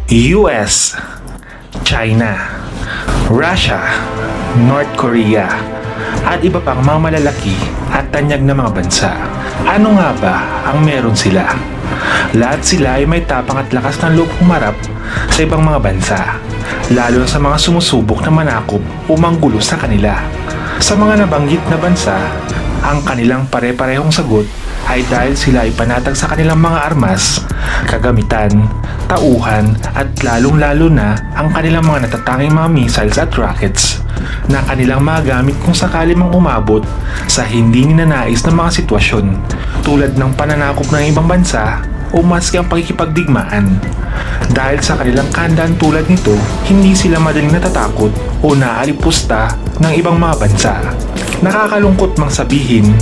US, China, Russia, North Korea, at iba pang mga malalaki at tanyag na mga bansa. Ano nga ba ang meron sila? Lahat sila ay may tapang at lakas ng loob humarap sa ibang mga bansa, lalo na sa mga sumusubok na manakop o manggulo sa kanila. Sa mga nabanggit na bansa, ang kanilang pare-parehong sagot ay dahil sila ay panatag sa kanilang mga armas, kagamitan, tauhan at lalong-lalo na ang kanilang mga natatanging mga missiles at rockets na kanilang magamit kung sakali mang umabot sa hindi ninanais na mga sitwasyon tulad ng pananakop ng ibang bansa o maski ang pakikipagdigmaan. Dahil sa kanilang kahandaan tulad nito, hindi sila madaling natatakot o naalipusta ng ibang mga bansa. Nakakalungkot mang sabihin,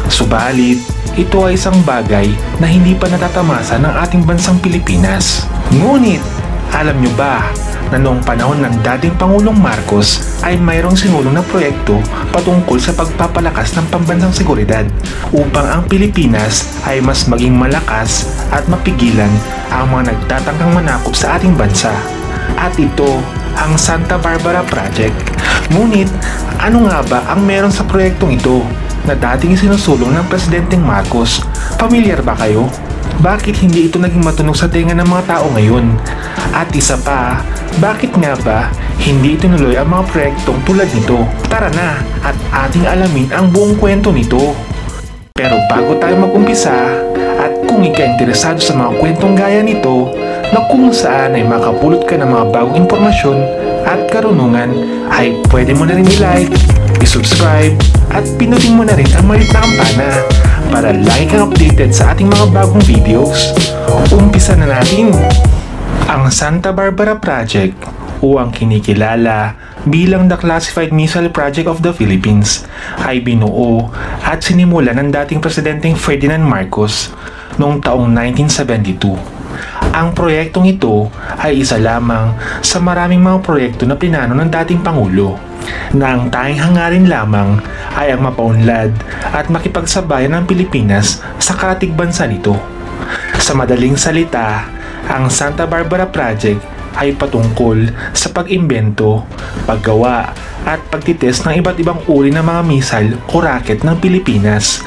subalit ito ay isang bagay na hindi pa natatamasa ng ating bansang Pilipinas. Ngunit, alam nyo ba na noong panahon ng dating Pangulong Marcos ay mayroong sinulong na proyekto patungkol sa pagpapalakas ng pambansang seguridad upang ang Pilipinas ay mas maging malakas at mapigilan ang mga nagtatangkang manakop sa ating bansa. At ito ang Santa Barbara Project. Ngunit, ano nga ba ang meron sa proyektong ito na dating isinusulong ng Presidenteng Marcos? Pamilyar ba kayo? Bakit hindi ito naging matunog sa tenga ng mga tao ngayon? At isa pa, bakit nga ba hindi itinuloy ang mga proyektong tulad nito? Tara na at ating alamin ang buong kwento nito. Pero bago tayo mag-umpisa, at kung ika-interesado sa mga kwentong gaya nito na kung saan ay makapulot ka ng mga bagong impormasyon at karunungan, ay pwede mo na rin i-like, i-subscribe at pinutin mo na rin ang maliit na kampana para lagi kang updated sa ating mga bagong videos. Umpisa na natin! Ang Santa Barbara Project o ang kinikilala bilang the Classified Missile Project of the Philippines ay binuo at sinimula ng dating Presidenteng Ferdinand Marcos noong taong 1972. Ang proyektong ito ay isa lamang sa maraming mga proyekto na pinano ng dating Pangulo na ang tanging hangarin lamang ay ang mapaunlad at makipagsabayan ng Pilipinas sa karatig bansa nito. Sa madaling salita, ang Santa Barbara Project ay patungkol sa pag-imbento, paggawa at pagtitest ng iba't ibang uri ng mga missile o rocket ng Pilipinas.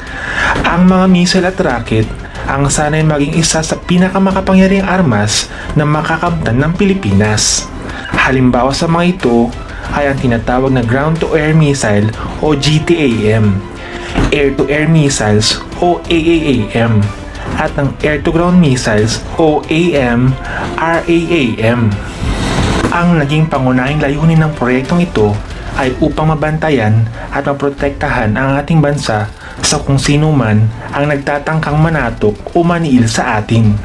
Ang mga missile at rocket ang sanay maging isa sa pinakamakapangyarihang armas na makakamtan ng Pilipinas. Halimbawa sa mga ito ay ang tinatawag na Ground-to-Air Missile o GTAM, Air-to-Air Missiles o AAAM, at ang Air-to-Ground Missiles o AMRAAM. Ang naging pangunahing layunin ng proyektong ito ay upang mabantayan at maprotektahan ang ating bansa sa kung sino man ang nagtatangkang manatok o maniil sa atin.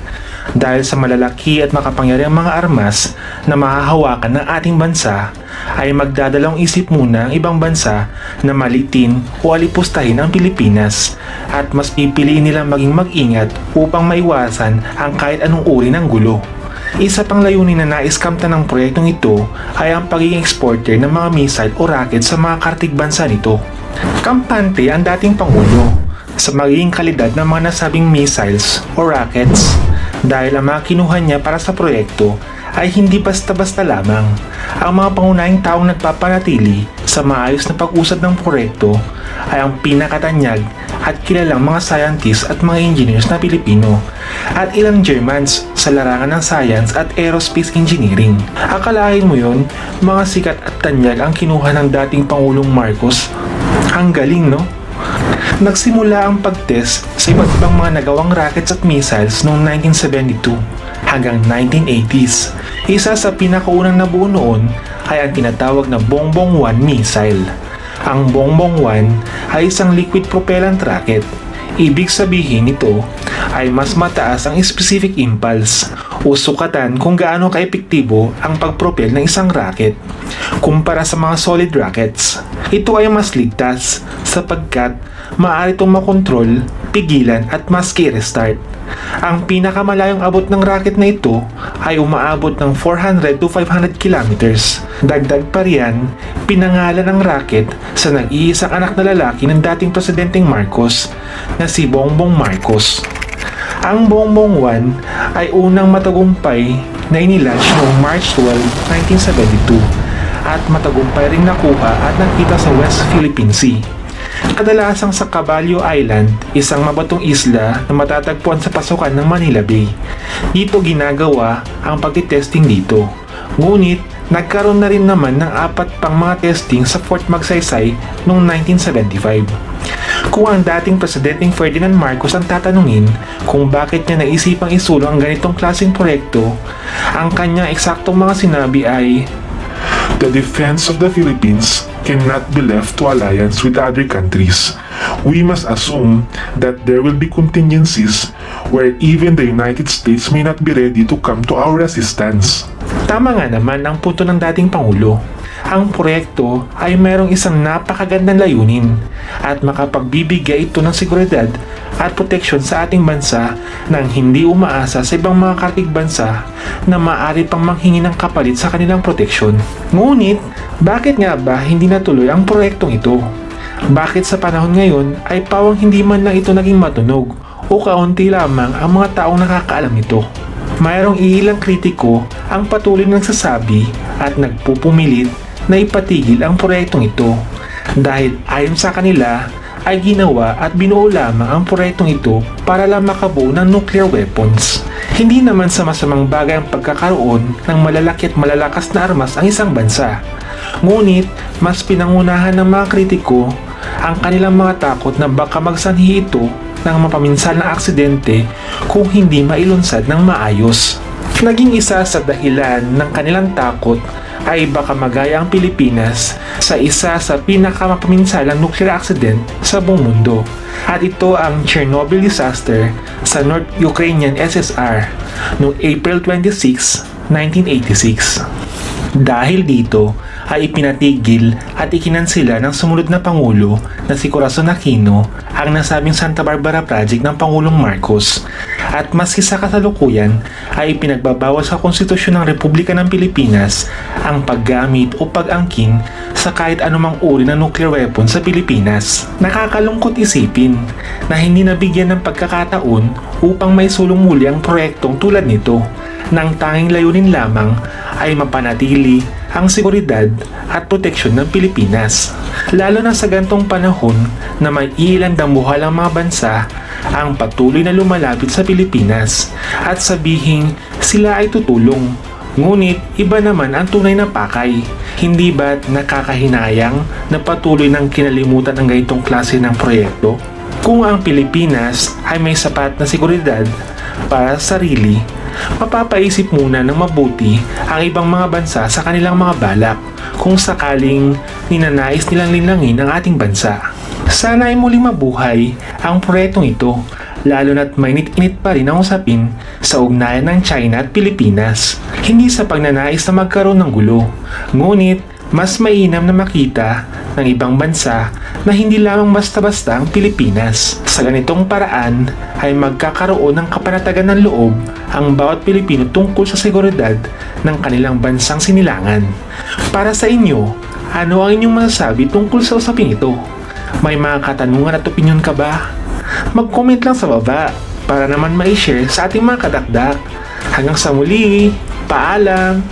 Dahil sa malalaki at makapangyarihang mga armas na mahahawakan ng ating bansa, ay magdadalawang isip muna ang ibang bansa na malitin o alipustahin ang Pilipinas at mas pipiliin nilang maging mag-ingat upang maiwasan ang kahit anong uri ng gulo. Isa pang layunin na nais-kamtan ng proyektong ito ay ang pagiging exporter ng mga missile o rocket sa mga karatig bansa nito. Kampante ang dating Pangulo sa magiging kalidad ng mga nasabing missiles o rockets dahil ang mga kinuha niya para sa proyekto ay hindi basta-basta lamang. Ang mga pangunahing taong nagpapanatili sa maayos na pag-usad ng proyekto ay ang pinakatanyag at kilalang mga scientists at mga engineers na Pilipino at ilang Germans sa larangan ng science at aerospace engineering. Akalain mo yun, mga sikat at tanyag ang kinuha ng dating Pangulong Marcos. Ang galing, no? Nagsimula ang pag-test sa iba't ibang mga nagawang rockets at missiles noong 1972 hanggang 1980s. Isa sa pinakaunang nabuo noon ay ang tinatawag na Bongbong 1 missile. Ang Bongbong 1 ay isang liquid propellant rocket. Ibig sabihin nito ay mas mataas ang specific impulse o sukatan kung gaano kaepektibo ang pagpropel ng isang rocket kumpara sa mga solid rockets. Ito ay mas ligtas sapagkat maaari itong makontrol, pigilan at maski restart. Ang pinakamalayong abot ng rocket na ito ay umaabot ng 400 to 500 kilometers. Dagdag pa riyan, pinangalan ng rocket sa nag-iisang anak na lalaki ng dating Presidenteng Marcos na si Bongbong Marcos. Ang Bongbong 1 ay unang matagumpay na inilaunch noong March 12, 1972 at matagumpay ring nakuha at nakita sa West Philippine Sea. Kadalasang sa Caballo Island, isang mabatong isla na matatagpuan sa pasukan ng Manila Bay. Dito ginagawa ang pagtitesting dito. Ngunit, nagkaroon na rin naman ng 4 pang mga testing sa Fort Magsaysay noong 1975. Kung ang dating Presidenteng Ferdinand Marcos ang tatanungin kung bakit niya naisipang isulong ang ganitong klaseng proyekto, ang kanyang eksaktong mga sinabi ay, "The defense of the Philippines cannot be left to alliance with other countries. We must assume that there will be contingencies where even the United States may not be ready to come to our assistance." Tama nga naman ang punto ng dating Pangulo. Ang proyekto ay mayroong isang napakagandang layunin at makapagbibigay ito ng seguridad at proteksyon sa ating bansa nang hindi umaasa sa ibang mga kartig bansa na maaari pang manghingi ng kapalit sa kanilang proteksyon. Ngunit, bakit nga ba hindi natuloy ang proyektong ito? Bakit sa panahon ngayon ay pawang hindi man lang ito naging matunog o kaunti lamang ang mga taong nakakaalam nito? Mayroong ilang kritiko ang patuloy nagsasabi at nagpupumilit na ipatigil ang proyektong ito dahil ayon sa kanila ay ginawa at binuo lamang ang proyektong ito para lang makabuo ng nuclear weapons. Hindi naman sa masamang bagay ang pagkakaroon ng malalaki at malalakas na armas ang isang bansa. Ngunit mas pinangunahan ng mga kritiko ang kanilang mga takot na baka magsanhi ito ng mapaminsan na aksidente kung hindi mailunsad ng maayos. Naging isa sa dahilan ng kanilang takot ay baka magaya ang Pilipinas sa isa sa pinakamapaminsalang nuclear accident sa buong mundo. At ito ang Chernobyl disaster sa North Ukrainian SSR noong April 26, 1986. Dahil dito ay ipinatigil at ikinansila ng sumunod na Pangulo na si Corazon Aquino ang nasabing Santa Barbara Project ng Pangulong Marcos. At maski sa kasalukuyan ay pinagbabawal sa Konstitusyon ng Republika ng Pilipinas ang paggamit o pag-angkin sa kahit anumang uri ng nuclear weapon sa Pilipinas. Nakakalungkot isipin na hindi nabigyan ng pagkakataon upang may sulong muli ang proyektong tulad nito nang tanging layunin lamang ay mapanatili ang seguridad at proteksyon ng Pilipinas. Lalo na sa gantong panahon na may ilang dambuhalang mga bansa ang patuloy na lumalapit sa Pilipinas at sabihing sila ay tutulong. Ngunit iba naman ang tunay na pakay. Hindi ba't nakakahinayang na patuloy ng kinalimutan ang ganitong klase ng proyekto? Kung ang Pilipinas ay may sapat na seguridad para sa sarili, mapapaisip muna ng mabuti ang ibang mga bansa sa kanilang mga balak kung sakaling ninanais nilang linlangin ang ating bansa. Sana ay muling mabuhay ang proyektong ito, lalo na't mainit-init pa rin ang usapin sa ugnayan ng China at Pilipinas. Hindi sa pagnanais na magkaroon ng gulo, ngunit mas mainam na makita ng ibang bansa na hindi lamang basta-basta ang Pilipinas. Sa ganitong paraan ay magkakaroon ng kapanatagan ng loob ang bawat Pilipino tungkol sa seguridad ng kanilang bansang sinilangan. Para sa inyo, ano ang inyong masasabi tungkol sa usaping ito? May mga katanungan at opinyon ka ba? Mag-comment lang sa baba para naman ma-share sa ating mga kadakdak. Hanggang sa muli, paalam!